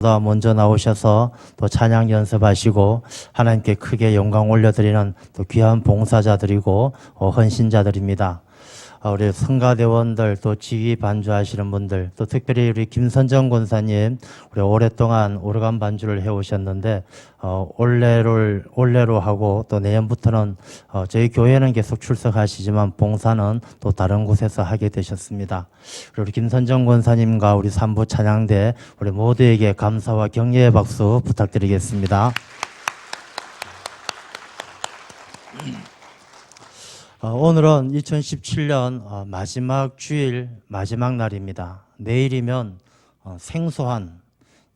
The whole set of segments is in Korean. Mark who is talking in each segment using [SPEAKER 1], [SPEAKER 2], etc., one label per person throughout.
[SPEAKER 1] 먼저 나오셔서 또 찬양 연습하시고 하나님께 크게 영광 올려드리는 또 귀한 봉사자들이고 헌신자들입니다. 우리 성가대원들 또 지휘 반주하시는 분들 또 특별히 우리 김선정 권사님 우리 오랫동안 오르간 반주를 해오셨는데 올해로 하고 또 내년부터는 저희 교회는 계속 출석하시지만 봉사는 또 다른 곳에서 하게 되셨습니다. 우리 김선정 권사님과 우리 산부 찬양대 우리 모두에게 감사와 격려의 박수 부탁드리겠습니다. 오늘은 2017년 마지막 주일 마지막 날입니다. 내일이면 생소한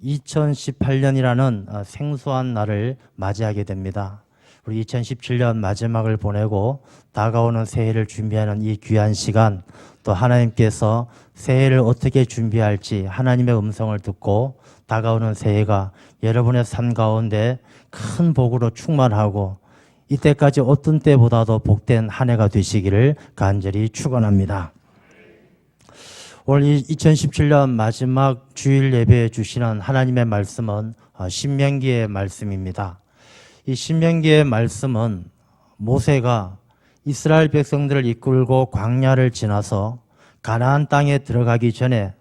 [SPEAKER 1] 2018년이라는 생소한 날을 맞이하게 됩니다. 우리 2017년 마지막을 보내고 다가오는 새해를 준비하는 이 귀한 시간, 또 하나님께서 새해를 어떻게 준비할지 하나님의 음성을 듣고 다가오는 새해가 여러분의 삶 가운데 큰 복으로 충만하고 이때까지 어떤 때보다도 복된 한 해가 되시기를 간절히 축원합니다. 오늘 2017년 마지막 주일 예배에 주시는 하나님의 말씀은 신명기의 말씀입니다. 이 신명기의 말씀은 모세가 이스라엘 백성들을 이끌고 광야를 지나서 가나안 땅에 들어가기 전에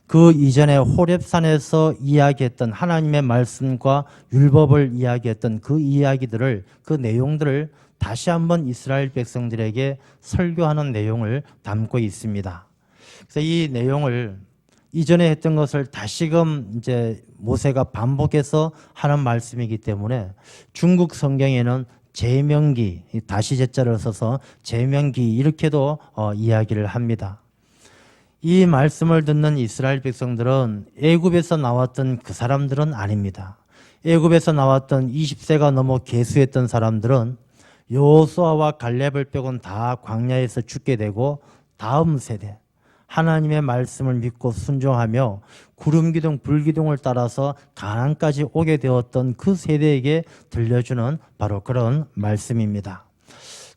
[SPEAKER 1] 그 이전에 호렙산에서 이야기했던 하나님의 말씀과 율법을 이야기했던 그 이야기들을, 그 내용들을 다시 한번 이스라엘 백성들에게 설교하는 내용을 담고 있습니다. 그래서 이 내용을 이전에 했던 것을 다시금 이제 모세가 반복해서 하는 말씀이기 때문에 중국 성경에는 제명기, 다시 제자를 써서 제명기 이렇게도 이야기를 합니다. 이 말씀을 듣는 이스라엘 백성들은 애굽에서 나왔던 그 사람들은 아닙니다. 애굽에서 나왔던 20세가 넘어 계수했던 사람들은 여호수아와 갈렙을 빼곤 다 광야에서 죽게 되고 다음 세대 하나님의 말씀을 믿고 순종하며 구름기둥 불기둥을 따라서 가나안까지 오게 되었던 그 세대에게 들려주는 바로 그런 말씀입니다.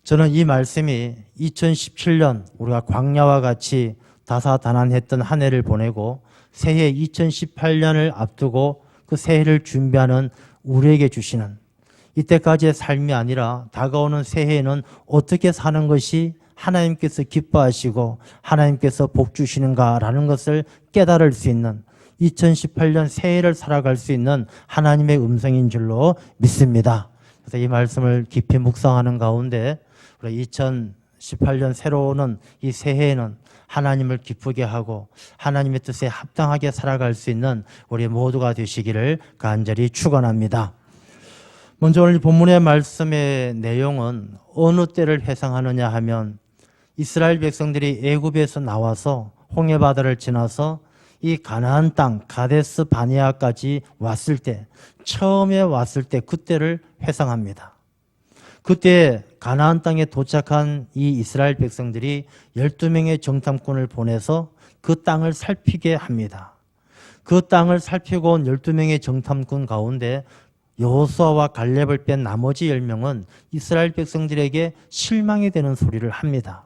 [SPEAKER 1] 저는 이 말씀이 2017년 우리가 광야와 같이 다사다난했던 한 해를 보내고 새해 2018년을 앞두고 그 새해를 준비하는 우리에게 주시는 이때까지의 삶이 아니라 다가오는 새해에는 어떻게 사는 것이 하나님께서 기뻐하시고 하나님께서 복 주시는가라는 것을 깨달을 수 있는 2018년 새해를 살아갈 수 있는 하나님의 음성인 줄로 믿습니다. 그래서 이 말씀을 깊이 묵상하는 가운데 우리 2018년 새로 오는 이 새해에는 하나님을 기쁘게 하고 하나님의 뜻에 합당하게 살아갈 수 있는 우리 모두가 되시기를 간절히 축원합니다. 먼저 오늘 본문의 말씀의 내용은 어느 때를 회상하느냐 하면 이스라엘 백성들이 애굽에서 나와서 홍해바다를 지나서 이 가나안 땅 가데스 바네아까지 왔을 때, 처음에 왔을 때 그때를 회상합니다. 그때 가나안 땅에 도착한 이 이스라엘 백성들이 12명의 정탐꾼을 보내서 그 땅을 살피게 합니다. 그 땅을 살피고 온 12명의 정탐꾼 가운데 여호수아와 갈렙을 뺀 나머지 10명은 이스라엘 백성들에게 실망이 되는 소리를 합니다.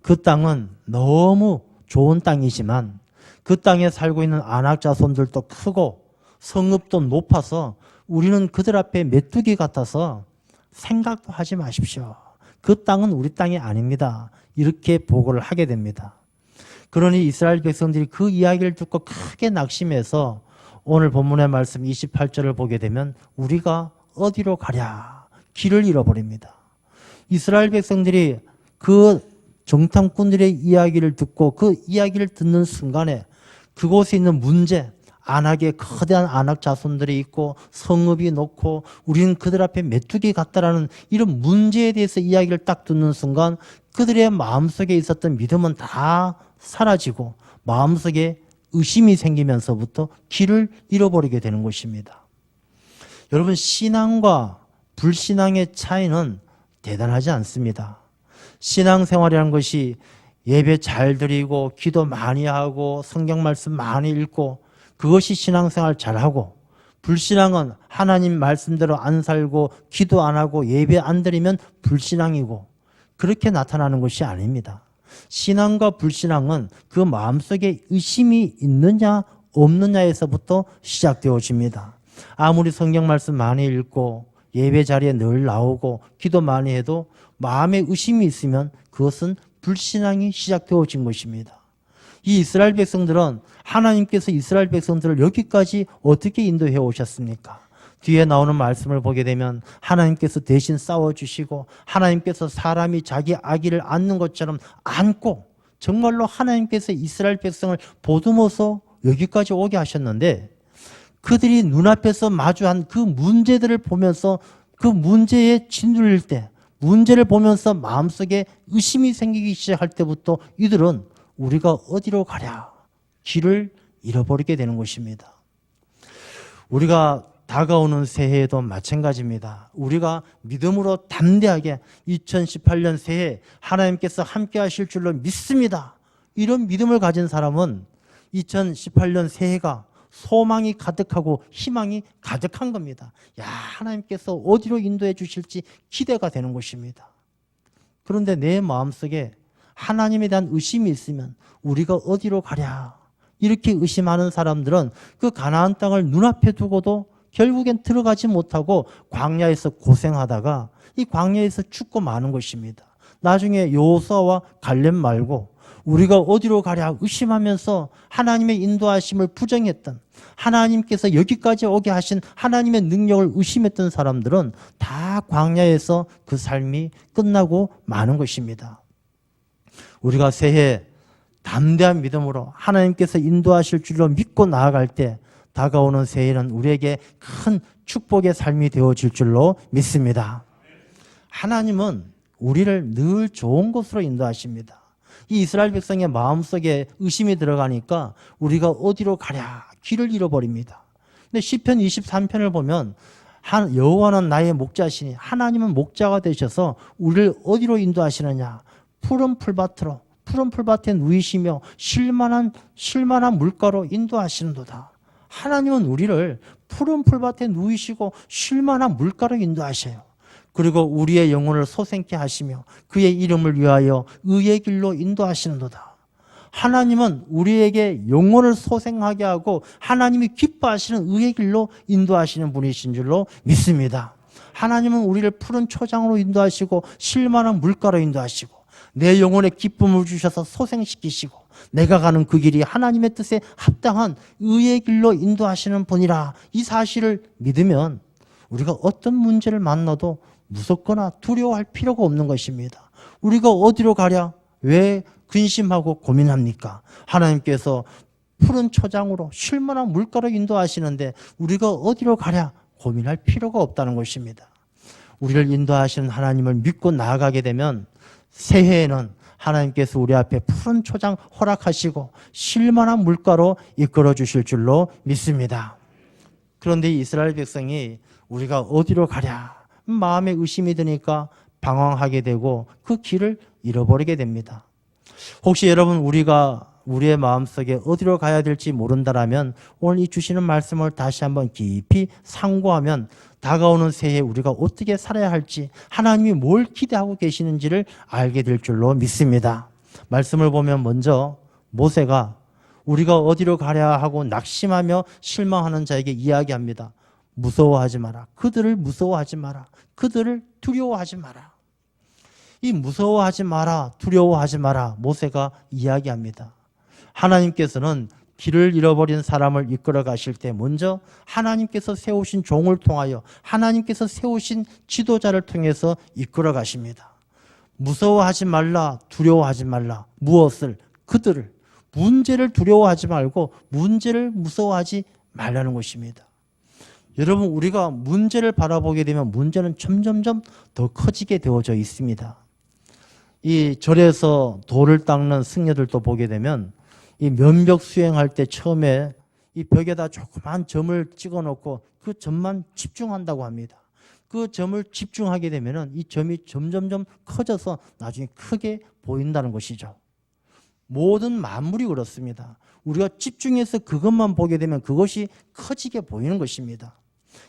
[SPEAKER 1] 그 땅은 너무 좋은 땅이지만 그 땅에 살고 있는 아낙 자손들도 크고 성읍도 높아서 우리는 그들 앞에 메뚜기 같아서 생각도 하지 마십시오. 그 땅은 우리 땅이 아닙니다. 이렇게 보고를 하게 됩니다. 그러니 이스라엘 백성들이 그 이야기를 듣고 크게 낙심해서 오늘 본문의 말씀 28절을 보게 되면 우리가 어디로 가랴 길을 잃어버립니다. 이스라엘 백성들이 그 정탐꾼들의 이야기를 듣고 그 이야기를 듣는 순간에 그곳에 있는 문제, 안악에 거대한 안악 자손들이 있고 성읍이 높고 우리는 그들 앞에 메뚜기 같다라는 이런 문제에 대해서 이야기를 딱 듣는 순간 그들의 마음속에 있었던 믿음은 다 사라지고 마음속에 의심이 생기면서부터 길을 잃어버리게 되는 것입니다. 여러분, 신앙과 불신앙의 차이는 대단하지 않습니다. 신앙생활이라는 것이 예배 잘 드리고 기도 많이 하고 성경 말씀 많이 읽고 그것이 신앙생활 잘하고, 불신앙은 하나님 말씀대로 안 살고 기도 안 하고 예배 안 드리면 불신앙이고, 그렇게 나타나는 것이 아닙니다. 신앙과 불신앙은 그 마음속에 의심이 있느냐 없느냐에서부터 시작되어집니다. 아무리 성경 말씀 많이 읽고 예배 자리에 늘 나오고 기도 많이 해도 마음에 의심이 있으면 그것은 불신앙이 시작되어진 것입니다. 이 이스라엘 백성들은 하나님께서 이스라엘 백성들을 여기까지 어떻게 인도해 오셨습니까? 뒤에 나오는 말씀을 보게 되면 하나님께서 대신 싸워주시고 하나님께서 사람이 자기 아기를 안는 것처럼 안고 정말로 하나님께서 이스라엘 백성을 보듬어서 여기까지 오게 하셨는데 그들이 눈앞에서 마주한 그 문제들을 보면서 그 문제에 짓눌릴 때 문제를 보면서 마음속에 의심이 생기기 시작할 때부터 이들은 우리가 어디로 가랴 길을 잃어버리게 되는 것입니다. 우리가 다가오는 새해에도 마찬가지입니다. 우리가 믿음으로 담대하게 2018년 새해 하나님께서 함께 하실 줄로 믿습니다. 이런 믿음을 가진 사람은 2018년 새해가 소망이 가득하고 희망이 가득한 겁니다. 야, 하나님께서 어디로 인도해 주실지 기대가 되는 것입니다. 그런데 내 마음속에 하나님에 대한 의심이 있으면 우리가 어디로 가랴 이렇게 의심하는 사람들은 그 가나안 땅을 눈앞에 두고도 결국엔 들어가지 못하고 광야에서 고생하다가 이 광야에서 죽고 마는 것입니다. 나중에 여호수아와 갈렙 말고 우리가 어디로 가랴 의심하면서 하나님의 인도하심을 부정했던 하나님께서 여기까지 오게 하신 하나님의 능력을 의심했던 사람들은 다 광야에서 그 삶이 끝나고 마는 것입니다. 우리가 새해 담대한 믿음으로 하나님께서 인도하실 줄로 믿고 나아갈 때 다가오는 새해는 우리에게 큰 축복의 삶이 되어질 줄로 믿습니다. 하나님은 우리를 늘 좋은 곳으로 인도하십니다. 이 이스라엘 백성의 마음속에 의심이 들어가니까 우리가 어디로 가랴 길을 잃어버립니다. 근데 시편 23편을 보면 여호와는 나의 목자시니 하나님은 목자가 되셔서 우리를 어디로 인도하시느냐 푸른 풀밭으로 푸른 풀밭에 누이시며 쉴만한 물가로 인도하시는도다. 하나님은 우리를 푸른 풀밭에 누이시고 쉴만한 물가로 인도하셔요. 그리고 우리의 영혼을 소생케 하시며 그의 이름을 위하여 의의 길로 인도하시는도다. 하나님은 우리에게 영혼을 소생하게 하고 하나님이 기뻐하시는 의의 길로 인도하시는 분이신 줄로 믿습니다. 하나님은 우리를 푸른 초장으로 인도하시고 쉴만한 물가로 인도하시고 내 영혼에 기쁨을 주셔서 소생시키시고 내가 가는 그 길이 하나님의 뜻에 합당한 의의 길로 인도하시는 분이라. 이 사실을 믿으면 우리가 어떤 문제를 만나도 무섭거나 두려워할 필요가 없는 것입니다. 우리가 어디로 가랴? 왜 근심하고 고민합니까? 하나님께서 푸른 초장으로 쉴만한 물가로 인도하시는데 우리가 어디로 가랴? 고민할 필요가 없다는 것입니다. 우리를 인도하시는 하나님을 믿고 나아가게 되면 새해에는 하나님께서 우리 앞에 푸른 초장 허락하시고 쉴만한 물가로 이끌어 주실 줄로 믿습니다. 그런데 이스라엘 백성이 우리가 어디로 가랴 마음에 의심이 드니까 방황하게 되고 그 길을 잃어버리게 됩니다. 혹시 여러분 우리의 마음속에 어디로 가야 될지 모른다라면 오늘 이 주시는 말씀을 다시 한번 깊이 상고하면 다가오는 새해에 우리가 어떻게 살아야 할지 하나님이 뭘 기대하고 계시는지를 알게 될 줄로 믿습니다. 말씀을 보면 먼저 모세가 우리가 어디로 가랴 하고 낙심하며 실망하는 자에게 이야기합니다. 무서워하지 마라. 그들을 무서워하지 마라. 그들을 두려워하지 마라. 이 무서워하지 마라, 두려워하지 마라 모세가 이야기합니다. 하나님께서는 길을 잃어버린 사람을 이끌어 가실 때 먼저 하나님께서 세우신 종을 통하여 하나님께서 세우신 지도자를 통해서 이끌어 가십니다. 무서워하지 말라, 두려워하지 말라. 무엇을? 그들을. 문제를 두려워하지 말고 문제를 무서워하지 말라는 것입니다. 여러분 우리가 문제를 바라보게 되면 문제는 점점점 더 커지게 되어져 있습니다. 이 절에서 돌을 닦는 승려들도 보게 되면 이 면벽 수행할 때 처음에 이 벽에다 조그만 점을 찍어 놓고 그 점만 집중한다고 합니다. 그 점을 집중하게 되면은 이 점이 점점점 커져서 나중에 크게 보인다는 것이죠. 모든 만물이 그렇습니다. 우리가 집중해서 그것만 보게 되면 그것이 커지게 보이는 것입니다.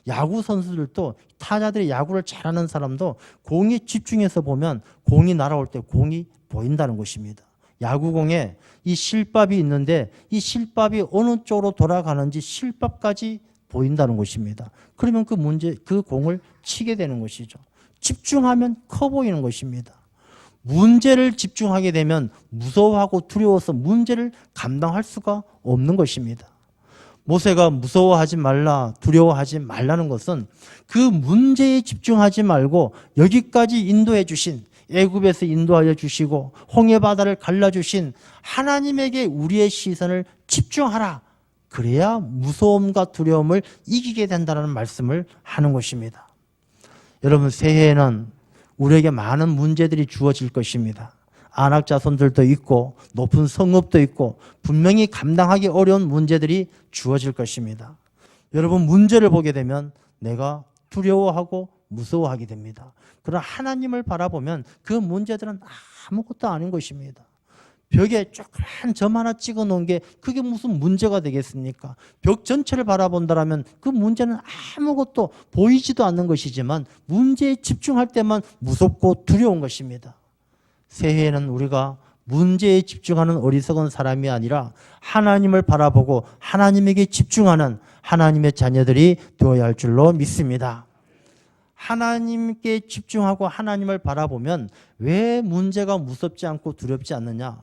[SPEAKER 1] 야구 선수들도 타자들이 야구를 잘하는 사람도 공에 집중해서 보면 공이 날아올 때 공이 보인다는 것입니다. 야구공에 이 실밥이 있는데 이 실밥이 어느 쪽으로 돌아가는지 실밥까지 보인다는 것입니다. 그러면 그 공을 치게 되는 것이죠. 집중하면 커 보이는 것입니다. 문제를 집중하게 되면 무서워하고 두려워서 문제를 감당할 수가 없는 것입니다. 모세가 무서워하지 말라, 두려워하지 말라는 것은 그 문제에 집중하지 말고 여기까지 인도해 주신, 애굽에서 인도하여 주시고 홍해 바다를 갈라 주신 하나님에게 우리의 시선을 집중하라. 그래야 무서움과 두려움을 이기게 된다는 말씀을 하는 것입니다. 여러분, 새해에는 우리에게 많은 문제들이 주어질 것입니다. 안악자손들도 있고 높은 성읍도 있고 분명히 감당하기 어려운 문제들이 주어질 것입니다. 여러분, 문제를 보게 되면 내가 두려워하고 무서워하게 됩니다. 그러나 하나님을 바라보면 그 문제들은 아무것도 아닌 것입니다. 벽에 조그만 점 하나 찍어 놓은 게 그게 무슨 문제가 되겠습니까? 벽 전체를 바라본다면 그 문제는 아무것도 보이지도 않는 것이지만 문제에 집중할 때만 무섭고 두려운 것입니다. 새해에는 우리가 문제에 집중하는 어리석은 사람이 아니라 하나님을 바라보고 하나님에게 집중하는 하나님의 자녀들이 되어야 할 줄로 믿습니다. 하나님께 집중하고 하나님을 바라보면 왜 문제가 무섭지 않고 두렵지 않느냐?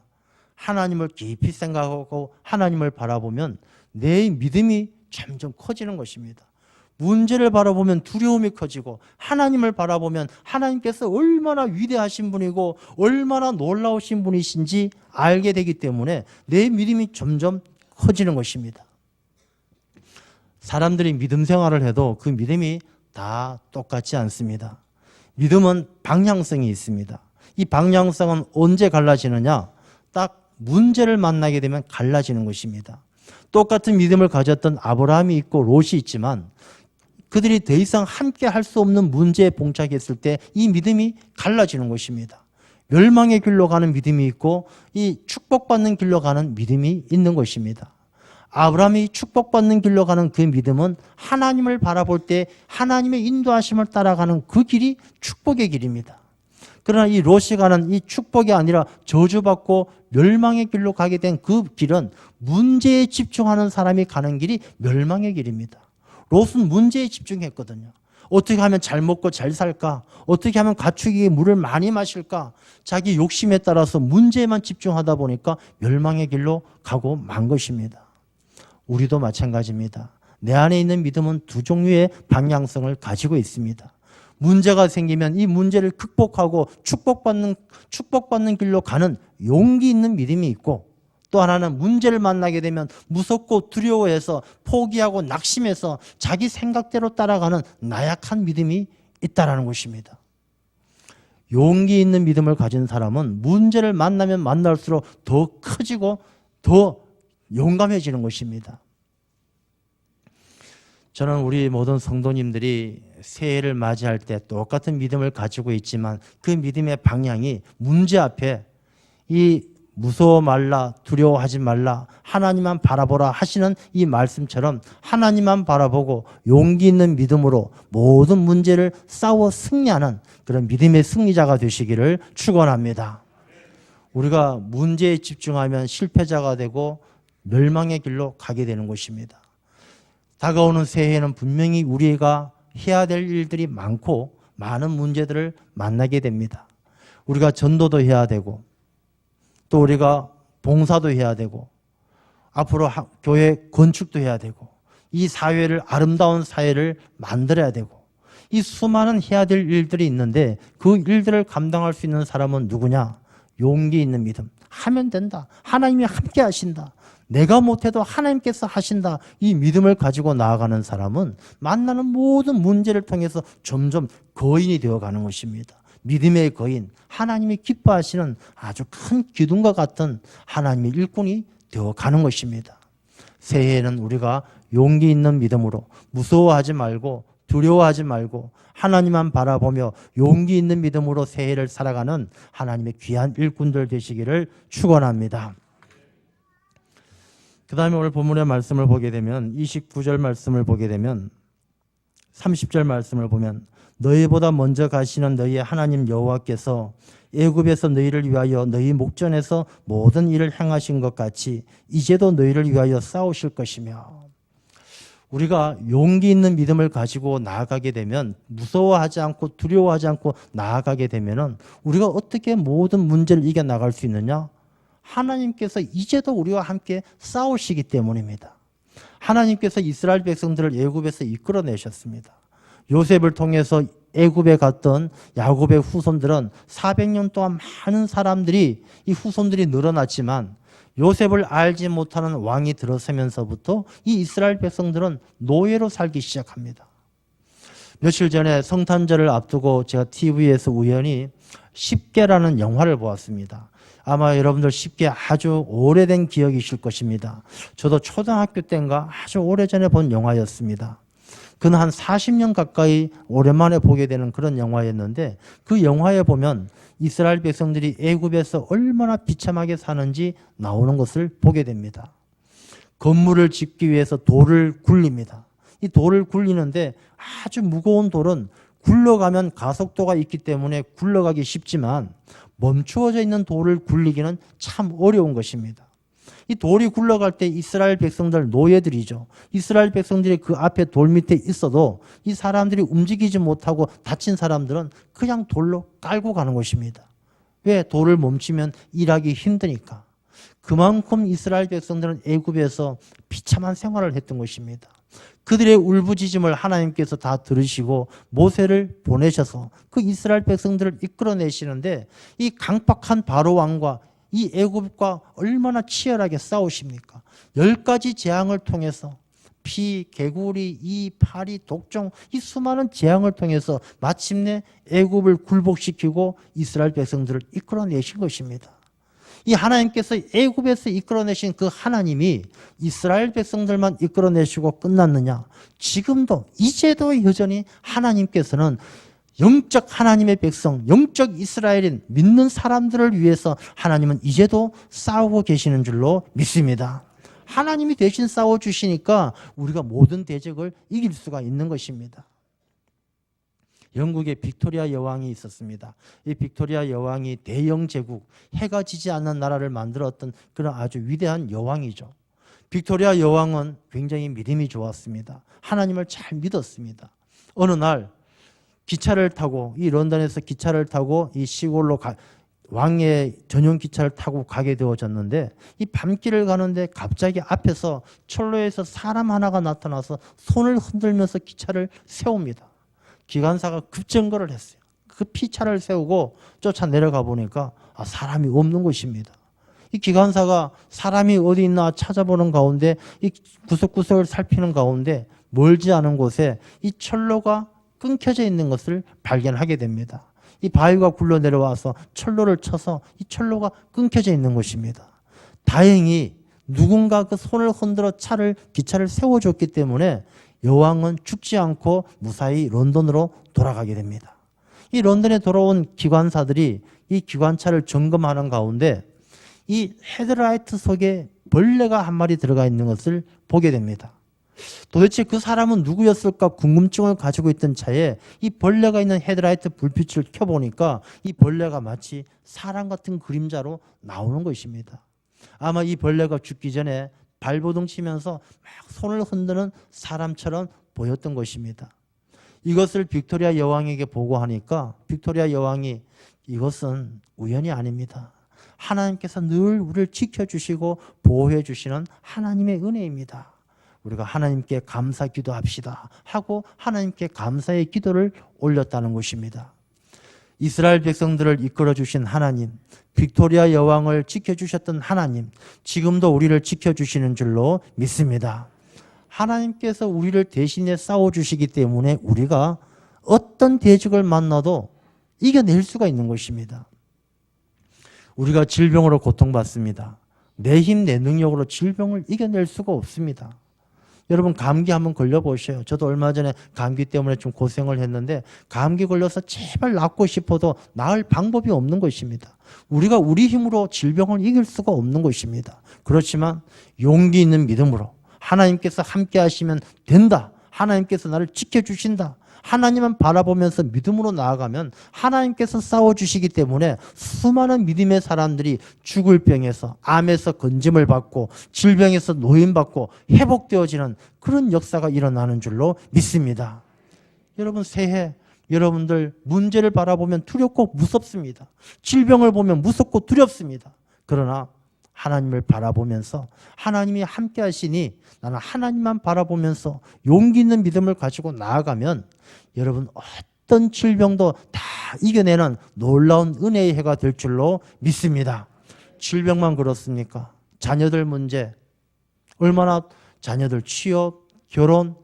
[SPEAKER 1] 하나님을 깊이 생각하고 하나님을 바라보면 내 믿음이 점점 커지는 것입니다. 문제를 바라보면 두려움이 커지고 하나님을 바라보면 하나님께서 얼마나 위대하신 분이고 얼마나 놀라우신 분이신지 알게 되기 때문에 내 믿음이 점점 커지는 것입니다. 사람들이 믿음 생활을 해도 그 믿음이 다 똑같지 않습니다. 믿음은 방향성이 있습니다. 이 방향성은 언제 갈라지느냐? 딱 문제를 만나게 되면 갈라지는 것입니다. 똑같은 믿음을 가졌던 아브라함이 있고 롯이 있지만 그들이 더 이상 함께 할 수 없는 문제에 봉착했을 때 이 믿음이 갈라지는 것입니다. 멸망의 길로 가는 믿음이 있고 이 축복받는 길로 가는 믿음이 있는 것입니다. 아브라함이 축복받는 길로 가는 그 믿음은 하나님을 바라볼 때 하나님의 인도하심을 따라가는 그 길이 축복의 길입니다. 그러나 이 롯이 가는 이 축복이 아니라 저주받고 멸망의 길로 가게 된 그 길은 문제에 집중하는 사람이 가는 길이 멸망의 길입니다. 롯은 문제에 집중했거든요. 어떻게 하면 잘 먹고 잘 살까? 어떻게 하면 가축이 물을 많이 마실까? 자기 욕심에 따라서 문제에만 집중하다 보니까 멸망의 길로 가고 만 것입니다. 우리도 마찬가지입니다. 내 안에 있는 믿음은 두 종류의 방향성을 가지고 있습니다. 문제가 생기면 이 문제를 극복하고 축복받는 길로 가는 용기 있는 믿음이 있고, 또 하나는 문제를 만나게 되면 무섭고 두려워해서 포기하고 낙심해서 자기 생각대로 따라가는 나약한 믿음이 있다라는 것입니다. 용기 있는 믿음을 가진 사람은 문제를 만나면 만날수록 더 커지고 더 용감해지는 것입니다. 저는 우리 모든 성도님들이 새해를 맞이할 때 똑같은 믿음을 가지고 있지만 그 믿음의 방향이 문제 앞에 이 무서워 말라, 두려워하지 말라, 하나님만 바라보라 하시는 이 말씀처럼 하나님만 바라보고 용기 있는 믿음으로 모든 문제를 싸워 승리하는 그런 믿음의 승리자가 되시기를 축원합니다. 우리가 문제에 집중하면 실패자가 되고 멸망의 길로 가게 되는 것입니다. 다가오는 새해에는 분명히 우리가 해야 될 일들이 많고 많은 문제들을 만나게 됩니다. 우리가 전도도 해야 되고 또 우리가 봉사도 해야 되고 앞으로 교회 건축도 해야 되고 이 사회를 아름다운 사회를 만들어야 되고 이 수많은 해야 될 일들이 있는데 그 일들을 감당할 수 있는 사람은 누구냐? 용기 있는 믿음. 하면 된다. 하나님이 함께 하신다. 내가 못해도 하나님께서 하신다. 이 믿음을 가지고 나아가는 사람은 만나는 모든 문제를 통해서 점점 거인이 되어가는 것입니다. 믿음의 거인, 하나님이 기뻐하시는 아주 큰 기둥과 같은 하나님의 일꾼이 되어가는 것입니다. 새해에는 우리가 용기 있는 믿음으로 무서워하지 말고 두려워하지 말고 하나님만 바라보며 용기 있는 믿음으로 새해를 살아가는 하나님의 귀한 일꾼들 되시기를 축원합니다. 그 다음에 오늘 본문의 말씀을 보게 되면 29절 말씀을 보게 되면 30절 말씀을 보면 너희보다 먼저 가시는 너희의 하나님 여호와께서 애굽에서 너희를 위하여 너희 목전에서 모든 일을 행하신 것 같이 이제도 너희를 위하여 싸우실 것이며, 우리가 용기 있는 믿음을 가지고 나아가게 되면, 무서워하지 않고 두려워하지 않고 나아가게 되면은 우리가 어떻게 모든 문제를 이겨나갈 수 있느냐? 하나님께서 이제도 우리와 함께 싸우시기 때문입니다. 하나님께서 이스라엘 백성들을 애굽에서 이끌어내셨습니다. 요셉을 통해서 애굽에 갔던 야곱의 후손들은 400년 동안 많은 사람들이, 이 후손들이 늘어났지만 요셉을 알지 못하는 왕이 들어서면서부터 이 이스라엘 백성들은 노예로 살기 시작합니다. 며칠 전에 성탄절을 앞두고 제가 TV에서 우연히 10개라는 영화를 보았습니다. 아마 여러분들 10개 아주 오래된 기억이실 것입니다. 저도 초등학교 때인가 아주 오래전에 본 영화였습니다. 그는 한 40년 가까이 오랜만에 보게 되는 그런 영화였는데, 그 영화에 보면 이스라엘 백성들이 애굽에서 얼마나 비참하게 사는지 나오는 것을 보게 됩니다. 건물을 짓기 위해서 돌을 굴립니다. 이 돌을 굴리는데 아주 무거운 돌은 굴러가면 가속도가 있기 때문에 굴러가기 쉽지만 멈추어져 있는 돌을 굴리기는 참 어려운 것입니다. 이 돌이 굴러갈 때 이스라엘 백성들, 노예들이죠. 이스라엘 백성들이 그 앞에 돌 밑에 있어도 이 사람들이 움직이지 못하고 다친 사람들은 그냥 돌로 깔고 가는 것입니다. 왜? 돌을 멈추면 일하기 힘드니까. 그만큼 이스라엘 백성들은 애굽에서 비참한 생활을 했던 것입니다. 그들의 울부짖음을 하나님께서 다 들으시고 모세를 보내셔서 그 이스라엘 백성들을 이끌어내시는데, 이 강팍한 바로 왕과 이 애굽과 얼마나 치열하게 싸우십니까? 10가지 재앙을 통해서 피, 개구리, 이, 파리, 독종, 이 수많은 재앙을 통해서 마침내 애굽을 굴복시키고 이스라엘 백성들을 이끌어내신 것입니다. 이 하나님께서 애굽에서 이끌어내신 그 하나님이 이스라엘 백성들만 이끌어내시고 끝났느냐? 지금도 이제도 여전히 하나님께서는 영적 하나님의 백성, 영적 이스라엘인 믿는 사람들을 위해서 하나님은 이제도 싸우고 계시는 줄로 믿습니다. 하나님이 대신 싸워주시니까 우리가 모든 대적을 이길 수가 있는 것입니다. 영국에 빅토리아 여왕이 있었습니다. 이 빅토리아 여왕이 대영 제국, 해가 지지 않는 나라를 만들었던 그런 아주 위대한 여왕이죠. 빅토리아 여왕은 굉장히 믿음이 좋았습니다. 하나님을 잘 믿었습니다. 어느 날 기차를 타고, 이 런던에서 기차를 타고 이 시골로 왕의 전용 기차를 타고 가게 되어졌는데, 이 밤길을 가는데 갑자기 앞에서 철로에서 사람 하나가 나타나서 손을 흔들면서 기차를 세웁니다. 기관사가 급정거를 했어요. 그 피차를 세우고 쫓아 내려가 보니까 사람이 없는 것입니다. 이 기관사가 사람이 어디 있나 찾아보는 가운데, 이 구석구석을 살피는 가운데 멀지 않은 곳에 이 철로가 끊겨져 있는 것을 발견하게 됩니다. 이 바위가 굴러 내려와서 철로를 쳐서 이 철로가 끊겨져 있는 것입니다. 다행히 누군가 그 손을 흔들어 기차를 세워줬기 때문에 여왕은 죽지 않고 무사히 런던으로 돌아가게 됩니다. 이 런던에 돌아온 기관사들이 이 기관차를 점검하는 가운데 이 헤드라이트 속에 벌레가 한 마리 들어가 있는 것을 보게 됩니다. 도대체 그 사람은 누구였을까 궁금증을 가지고 있던 차에 이 벌레가 있는 헤드라이트 불빛을 켜보니까 이 벌레가 마치 사람 같은 그림자로 나오는 것입니다. 아마 이 벌레가 죽기 전에 발버둥 치면서 막 손을 흔드는 사람처럼 보였던 것입니다. 이것을 빅토리아 여왕에게 보고하니까 빅토리아 여왕이 이것은 우연이 아닙니다. 하나님께서 늘 우리를 지켜주시고 보호해 주시는 하나님의 은혜입니다. 우리가 하나님께 감사 기도합시다 하고 하나님께 감사의 기도를 올렸다는 것입니다. 이스라엘 백성들을 이끌어 주신 하나님, 빅토리아 여왕을 지켜주셨던 하나님, 지금도 우리를 지켜주시는 줄로 믿습니다. 하나님께서 우리를 대신에 싸워주시기 때문에 우리가 어떤 대적을 만나도 이겨낼 수가 있는 것입니다. 우리가 질병으로 고통받습니다. 내 힘, 내 능력으로 질병을 이겨낼 수가 없습니다. 여러분 감기 한번 걸려보세요. 저도 얼마 전에 감기 때문에 좀 고생을 했는데 감기 걸려서 제발 낫고 싶어도 나을 방법이 없는 것입니다. 우리가 우리 힘으로 질병을 이길 수가 없는 것입니다. 그렇지만 용기 있는 믿음으로 하나님께서 함께 하시면 된다 하나님께서 나를 지켜주신다. 하나님만 바라보면서 믿음으로 나아가면 하나님께서 싸워주시기 때문에 수많은 믿음의 사람들이 죽을 병에서, 암에서 건짐을 받고 질병에서 노임받고 회복되어지는 그런 역사가 일어나는 줄로 믿습니다. 여러분, 새해 여러분들 문제를 바라보면 두렵고 무섭습니다. 질병을 보면 무섭고 두렵습니다. 그러나 하나님을 바라보면서 하나님이 함께 하시니 나는 하나님만 바라보면서 용기 있는 믿음을 가지고 나아가면 여러분 어떤 질병도 다 이겨내는 놀라운 은혜의 해가 될 줄로 믿습니다. 질병만 그렇습니까? 자녀들 문제, 얼마나 자녀들 취업, 결혼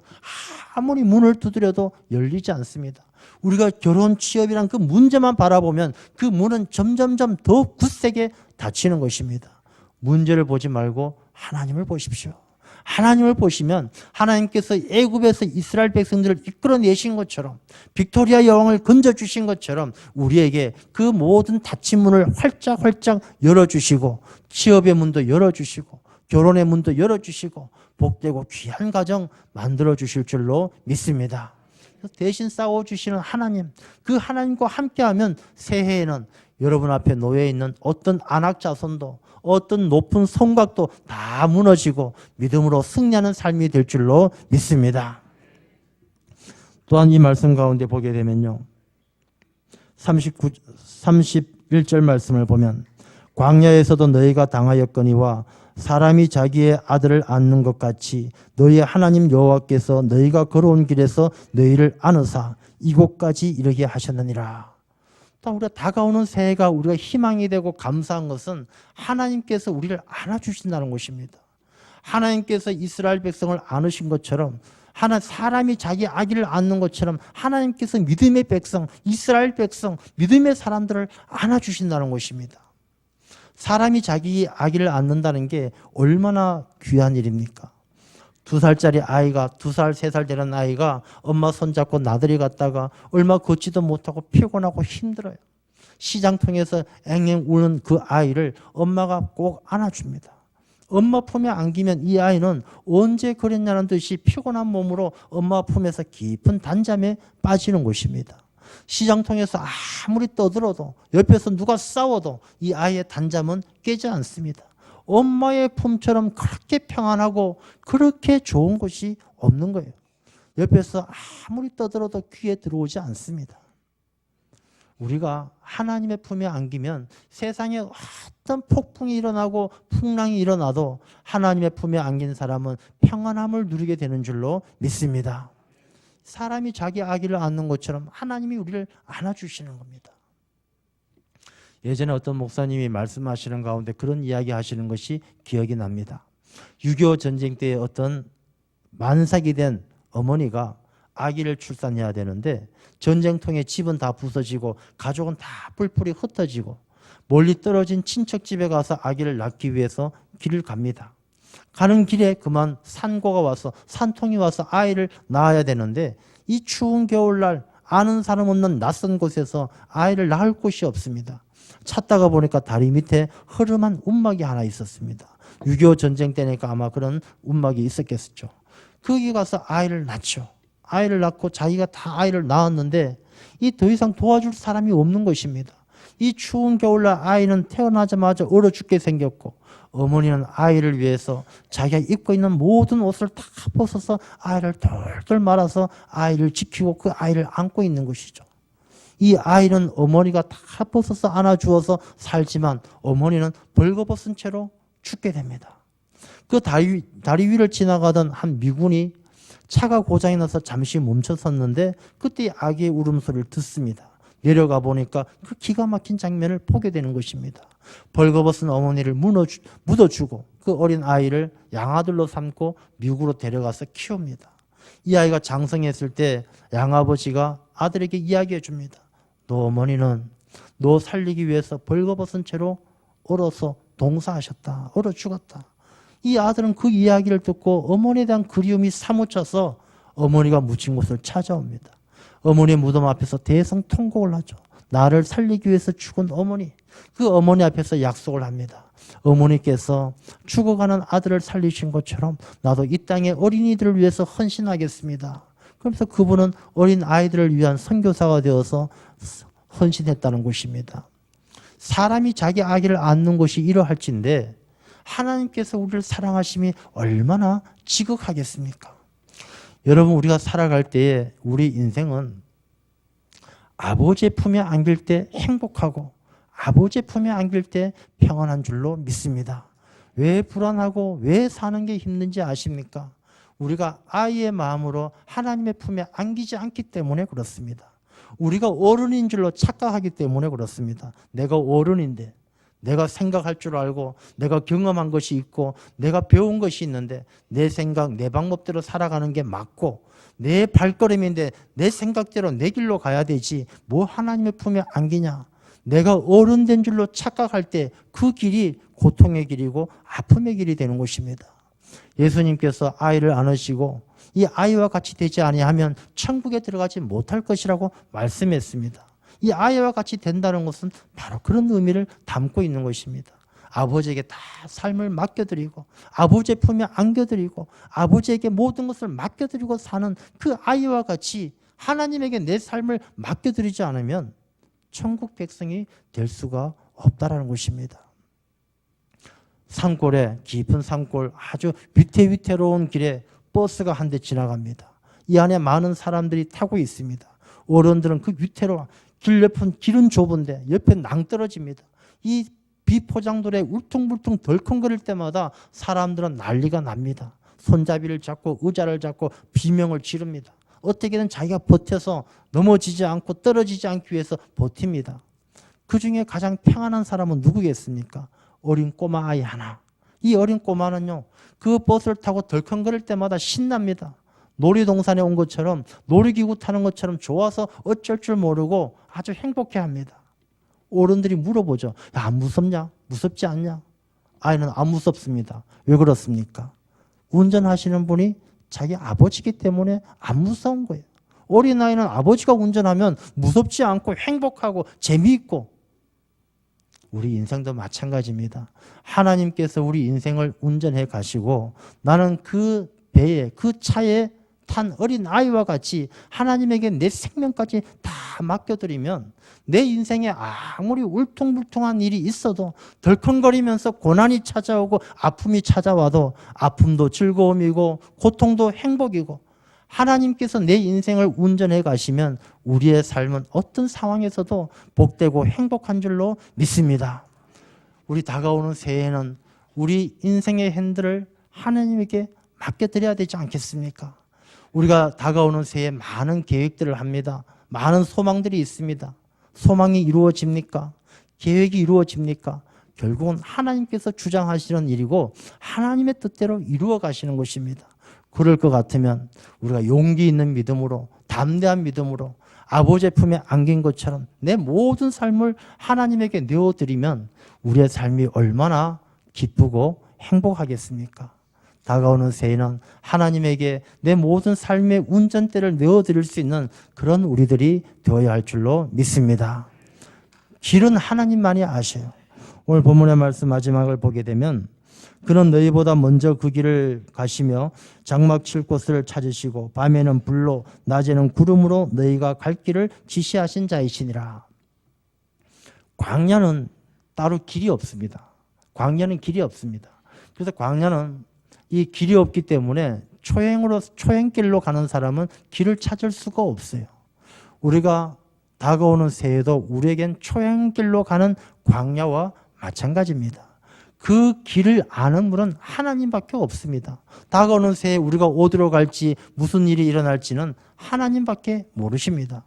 [SPEAKER 1] 아무리 문을 두드려도 열리지 않습니다. 우리가 결혼, 취업이란 그 문제만 바라보면 그 문은 점점점 더 굳세게 닫히는 것입니다. 문제를 보지 말고 하나님을 보십시오. 하나님을 보시면 하나님께서 애굽에서 이스라엘 백성들을 이끌어내신 것처럼 빅토리아 여왕을 건져주신 것처럼 우리에게 그 모든 닫힌 문을 활짝활짝 열어주시고 취업의 문도 열어주시고 결혼의 문도 열어주시고 복되고 귀한 가정 만들어주실 줄로 믿습니다. 대신 싸워주시는 하나님, 그 하나님과 함께하면 새해에는 여러분 앞에 놓여있는 어떤 안악자손도 어떤 높은 성곽도 다 무너지고 믿음으로 승리하는 삶이 될 줄로 믿습니다. 또한 이 말씀 가운데 보게 되면요, 31절 말씀을 보면 광야에서도 너희가 당하였거니와 사람이 자기의 아들을 안는 것 같이 너희의 하나님 여호와께서 너희가 걸어온 길에서 너희를 안으사 이곳까지 이르게 하셨느니라. 우리가 다가오는 새해가 우리가 희망이 되고 감사한 것은 하나님께서 우리를 안아주신다는 것입니다. 하나님께서 이스라엘 백성을 안으신 것처럼 사람이 자기 아기를 안는 것처럼 하나님께서 믿음의 백성, 이스라엘 백성, 믿음의 사람들을 안아주신다는 것입니다. 사람이 자기 아기를 안는다는 게 얼마나 귀한 일입니까? 2살짜리 아이가 2살, 3살 되는 아이가 엄마 손잡고 나들이 갔다가 얼마 걷지도 못하고 피곤하고 힘들어요. 시장통에서 앵앵 우는 그 아이를 엄마가 꼭 안아줍니다. 엄마 품에 안기면 이 아이는 언제 그랬냐는 듯이 피곤한 몸으로 엄마 품에서 깊은 단잠에 빠지는 것입니다. 시장통에서 아무리 떠들어도 옆에서 누가 싸워도 이 아이의 단잠은 깨지 않습니다. 엄마의 품처럼 그렇게 평안하고 그렇게 좋은 것이 없는 거예요. 옆에서 아무리 떠들어도 귀에 들어오지 않습니다. 우리가 하나님의 품에 안기면 세상에 어떤 폭풍이 일어나고 풍랑이 일어나도 하나님의 품에 안긴 사람은 평안함을 누리게 되는 줄로 믿습니다. 사람이 자기 아기를 안는 것처럼 하나님이 우리를 안아주시는 겁니다. 예전에 어떤 목사님이 말씀하시는 가운데 그런 이야기 하시는 것이 기억이 납니다. 6.25 전쟁 때 어떤 만삭이 된 어머니가 아기를 출산해야 되는데 전쟁통에 집은 다 부서지고 가족은 다 뿔뿔이 흩어지고 멀리 떨어진 친척 집에 가서 아기를 낳기 위해서 길을 갑니다. 가는 길에 그만 산고가 와서 산통이 와서 아이를 낳아야 되는데 이 추운 겨울날 아는 사람 없는 낯선 곳에서 아이를 낳을 곳이 없습니다. 찾다가 보니까 다리 밑에 허름한 움막이 하나 있었습니다. 6.25 전쟁 때니까 아마 그런 움막이 있었겠죠. 거기 가서 아이를 낳죠. 아이를 낳고 자기가 다 아이를 낳았는데 이 더 이상 도와줄 사람이 없는 것입니다. 이 추운 겨울날 아이는 태어나자마자 얼어 죽게 생겼고 어머니는 아이를 위해서 자기가 입고 있는 모든 옷을 다 벗어서 아이를 덜덜 말아서 아이를 지키고 그 아이를 안고 있는 것이죠. 이 아이는 어머니가 다 벗어서 안아주어서 살지만 어머니는 벌거벗은 채로 죽게 됩니다. 그 다리 위를 지나가던 한 미군이 차가 고장이 나서 잠시 멈춰섰는데 그때 아기의 울음소리를 듣습니다. 내려가 보니까 그 기가 막힌 장면을 보게 되는 것입니다. 벌거벗은 어머니를 묻어주고 그 어린 아이를 양아들로 삼고 미국으로 데려가서 키웁니다. 이 아이가 장성했을 때 양아버지가 아들에게 이야기해 줍니다. 너 어머니는 너 살리기 위해서 벌거벗은 채로 얼어서 동사하셨다. 얼어 죽었다. 이 아들은 그 이야기를 듣고 어머니에 대한 그리움이 사무쳐서 어머니가 묻힌 곳을 찾아옵니다. 어머니의 무덤 앞에서 대성통곡을 하죠. 나를 살리기 위해서 죽은 어머니, 그 어머니 앞에서 약속을 합니다. 어머니께서 죽어가는 아들을 살리신 것처럼 나도 이 땅의 어린이들을 위해서 헌신하겠습니다. 그래서 그분은 어린 아이들을 위한 선교사가 되어서 헌신했다는 것입니다. 사람이 자기 아기를 안는 것이 이러할진데 하나님께서 우리를 사랑하심이 얼마나 지극하겠습니까? 여러분, 우리가 살아갈 때에 우리 인생은 아버지의 품에 안길 때 행복하고 아버지의 품에 안길 때 평안한 줄로 믿습니다. 왜 불안하고 왜 사는 게 힘든지 아십니까? 우리가 아이의 마음으로 하나님의 품에 안기지 않기 때문에 그렇습니다. 우리가 어른인 줄로 착각하기 때문에 그렇습니다. 내가 어른인데, 내가 생각할 줄 알고 내가 경험한 것이 있고 내가 배운 것이 있는데 내 생각, 내 방법대로 살아가는 게 맞고 내 발걸음인데 내 생각대로 내 길로 가야 되지 뭐 하나님의 품에 안기냐. 내가 어른 된 줄로 착각할 때 그 길이 고통의 길이고 아픔의 길이 되는 것입니다. 예수님께서 아이를 안으시고 이 아이와 같이 되지 아니하면 천국에 들어가지 못할 것이라고 말씀했습니다. 이 아이와 같이 된다는 것은 바로 그런 의미를 담고 있는 것입니다. 아버지에게 다 삶을 맡겨드리고 아버지의 품에 안겨드리고 아버지에게 모든 것을 맡겨드리고 사는 그 아이와 같이 하나님에게 내 삶을 맡겨드리지 않으면 천국 백성이 될 수가 없다라는 것입니다. 산골에, 깊은 산골, 아주 위태위태로운 길에 버스가 한 대 지나갑니다. 이 안에 많은 사람들이 타고 있습니다. 어른들은 그 위태로운 길 옆은 길은 좁은데 옆에 낭떠러집니다. 이 비포장도로에 울퉁불퉁 덜컹거릴 때마다 사람들은 난리가 납니다. 손잡이를 잡고 의자를 잡고 비명을 지릅니다. 어떻게든 자기가 버텨서 넘어지지 않고 떨어지지 않기 위해서 버팁니다. 그 중에 가장 평안한 사람은 누구겠습니까? 어린 꼬마 아이 하나. 이 어린 꼬마는요, 그 버스를 타고 덜컹거릴 때마다 신납니다. 놀이동산에 온 것처럼, 놀이기구 타는 것처럼 좋아서 어쩔 줄 모르고 아주 행복해합니다. 어른들이 물어보죠. 야, 안 무섭냐? 무섭지 않냐? 아이는 안 무섭습니다. 왜 그렇습니까? 운전하시는 분이 자기 아버지이기 때문에 안 무서운 거예요. 어린아이는 아버지가 운전하면 무섭지 않고 행복하고 재미있고, 우리 인생도 마찬가지입니다. 하나님께서 우리 인생을 운전해 가시고 나는 그 배에, 그 차에 탄 어린 아이와 같이 하나님에게 내 생명까지 다 맡겨드리면 내 인생에 아무리 울퉁불퉁한 일이 있어도 덜컹거리면서 고난이 찾아오고 아픔이 찾아와도 아픔도 즐거움이고 고통도 행복이고 하나님께서 내 인생을 운전해 가시면 우리의 삶은 어떤 상황에서도 복되고 행복한 줄로 믿습니다. 우리 다가오는 새해에는 우리 인생의 핸들을 하나님에게 맡겨드려야 되지 않겠습니까? 우리가 다가오는 새해에 많은 계획들을 합니다. 많은 소망들이 있습니다. 소망이 이루어집니까? 계획이 이루어집니까? 결국은 하나님께서 주장하시는 일이고 하나님의 뜻대로 이루어 가시는 것입니다. 그럴 것 같으면 우리가 용기 있는 믿음으로, 담대한 믿음으로 아버지의 품에 안긴 것처럼 내 모든 삶을 하나님에게 내어드리면 우리의 삶이 얼마나 기쁘고 행복하겠습니까? 다가오는 새해는 하나님에게 내 모든 삶의 운전대를 내어드릴 수 있는 그런 우리들이 되어야 할 줄로 믿습니다. 길은 하나님만이 아셔요. 오늘 본문의 말씀 마지막을 보게 되면 그는 너희보다 먼저 그 길을 가시며 장막 칠 곳을 찾으시고 밤에는 불로 낮에는 구름으로 너희가 갈 길을 지시하신 자이시니라. 광야는 따로 길이 없습니다. 광야는 길이 없습니다. 그래서 광야는 이 길이 없기 때문에 초행길로 가는 사람은 길을 찾을 수가 없어요. 우리가 다가오는 새해도 우리에겐 초행길로 가는 광야와 마찬가지입니다. 그 길을 아는 분은 하나님밖에 없습니다. 다가오는 새해 우리가 어디로 갈지 무슨 일이 일어날지는 하나님밖에 모르십니다.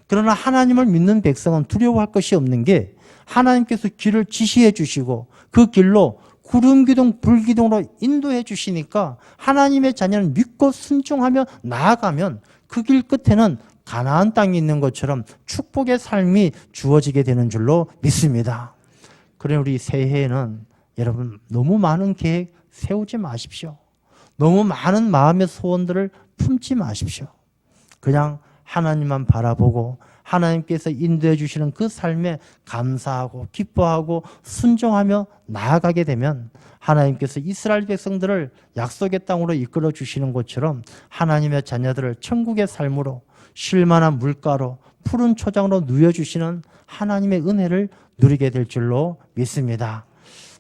[SPEAKER 1] 그러나 하나님을 믿는 백성은 두려워할 것이 없는 게 하나님께서 길을 지시해 주시고 그 길로 구름기둥 불기둥으로 인도해 주시니까 하나님의 자녀는 믿고 순종하며 나아가면 그 길 끝에는 가나안 땅이 있는 것처럼 축복의 삶이 주어지게 되는 줄로 믿습니다. 그래 우리 새해에는 여러분 너무 많은 계획 세우지 마십시오. 너무 많은 마음의 소원들을 품지 마십시오. 그냥 하나님만 바라보고 하나님께서 인도해 주시는 그 삶에 감사하고 기뻐하고 순종하며 나아가게 되면 하나님께서 이스라엘 백성들을 약속의 땅으로 이끌어 주시는 것처럼 하나님의 자녀들을 천국의 삶으로 쉴만한 물가로 푸른 초장으로 누여주시는 하나님의 은혜를 누리게 될 줄로 믿습니다.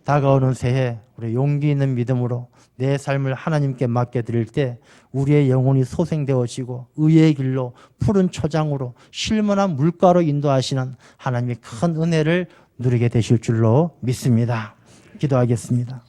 [SPEAKER 1] 다가오는 새해 우리 용기 있는 믿음으로 내 삶을 하나님께 맡겨드릴 때 우리의 영혼이 소생되어지고 의의 길로 푸른 초장으로 쉴만한 물가로 인도하시는 하나님의 큰 은혜를 누리게 되실 줄로 믿습니다. 기도하겠습니다.